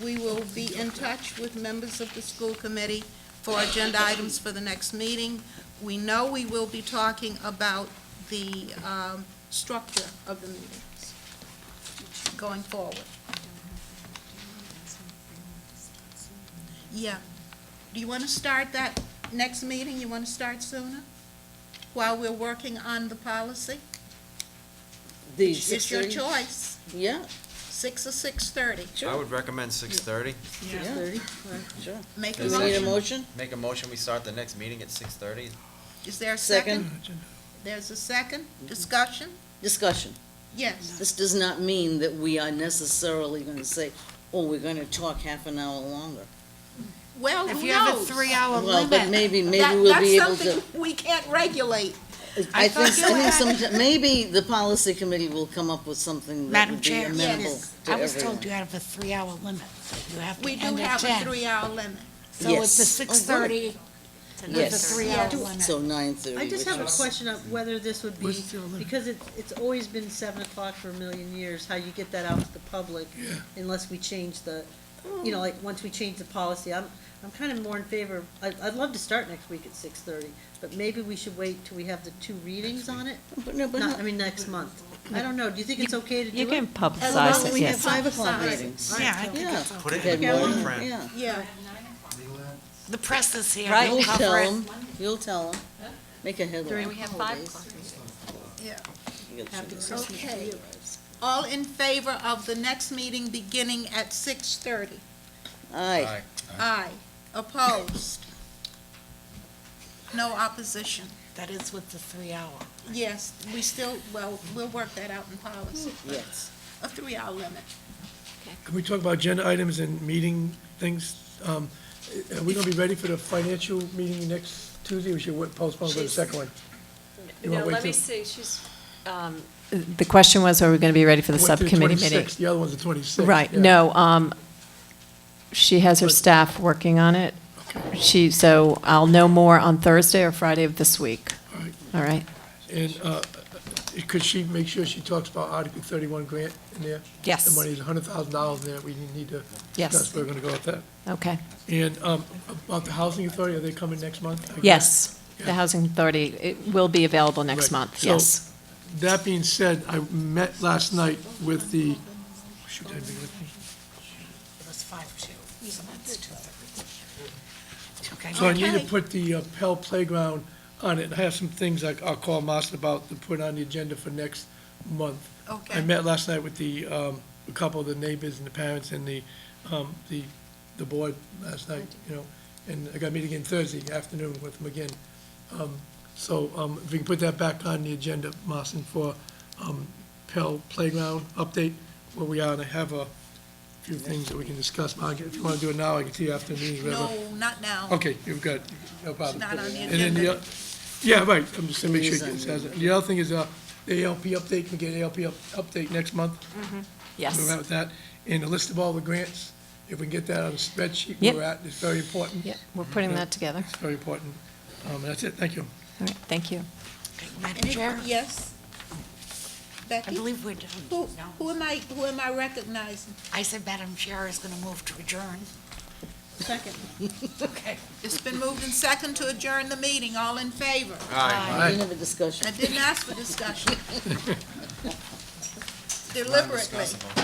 We will be in touch with members of the school committee for agenda items for the next meeting. We know we will be talking about the structure of the meetings going forward. Yeah. Do you want to start that next meeting? You want to start sooner? While we're working on the policy? The It's your 6:30? choice. Yeah, 6 or 6:30. I would recommend 6:30. 6:30, sure. Make a Do we need a motion. motion? Make a motion, we start the next meeting at 6:30. Is there a Second. second? There's a second. Discussion? Discussion. Yes. This does not mean that we are necessarily going to say, oh, we're going to talk half an hour longer. Well, If who you have a knows? 3-hour Well, but limit, maybe That- we'll be able That's to. something we can't regulate. I thought think, you had- maybe the policy committee will come up with something that Madam would be Chair. amenable Yes. to I was everyone. told you have a 3-hour limit. You have We to do end at have a 10. 3-hour limit. So it's the Yes. Oh, good. 6:30 with the Yes. 3-hour Yeah. limit. So 9:30. I just which have a is- question of whether this would be, What's the limit? because it's always been 7 o'clock for a million years, how you get that out to the public unless we change the, like, once we change the policy. I'm kind of more in favor, I'd love to start next week at 6:30, but maybe we should wait till we have the 2 readings on it? But no, but Not, I mean, next month. I don't know, do you think it's okay to do it? You can As publicize long as it, we have yes. 5 o'clock Right. meetings. Yeah, I think Yeah. it's Put okay. it in the Had board one, print. yeah. Yeah. The press is here. Right. They'll You'll cover tell it. them, you'll tell them. Make a headline. During We have holidays. 5 o'clock. Yeah. You got Happy to- Christmas to Okay. you. All in favor of the next meeting beginning at 6:30? Aye. Aye. Opposed? No opposition? That is with the 3-hour. Yes, we'll work that out in policy. Yes. A 3-hour limit. Can we talk about agenda items and meeting things? Are we gonna be ready for the financial meeting next Tuesday, or should we postpone for the second one? You wanna No, wait let me till- see, the question was, are we going to be ready for the Wait till subcommittee 26th. meeting? The other one's the 26th. Right, yeah. no, she has her But- staff working on it. So I'll know more on Thursday or Friday of this week. All right. All right? And could she make sure she talks about Article 31 grant in there? Yes. The money is $100,000 in there, we need to Yes. discuss, we're gonna go with that. Okay. And about the housing authority, are they coming next month? I guess? Yes, Yeah. the Housing Authority, it will be available next Right. month, So- yes. That being said, I met last night with the, shoot, I have it with me. It was 5-2, so that's 2:30. Okay. So I need to Okay. put the Pell Playground on it, and I have some things I'll call Marcia about to put on the agenda for next month. I Okay. met last night with the, a couple of the neighbors and the parents and the board last night, and I got to meet again Thursday afternoon with them again. So if we can put that back on the agenda, Marcin, for Pell Playground update, where we are, and I have a few things that we can discuss. If you want to do it now, I can see you after the meeting, whatever. No, not now. Okay, you've got, no It's problem. not on the And then agenda. yeah, right, I'm just gonna make sure it Liaison says it. The other thing is, the ALP update, can we get ALP update next month? Yes. We're at with that, and a list of all the grants, if we can get that on a spreadsheet Yep. where we're at, it's very important. Yeah, we're putting that together. It's very important. That's it, thank you. All right, thank you. Okay, Madam Any- Chair, Yes? I Becky? believe we're done. Who No? who am I recognizing? I said Madam Chair is going to move to adjourn. Second. Okay. It's been moved and second to adjourn the meeting. All in favor? We didn't have a discussion. I didn't ask for discussion. Deliberately.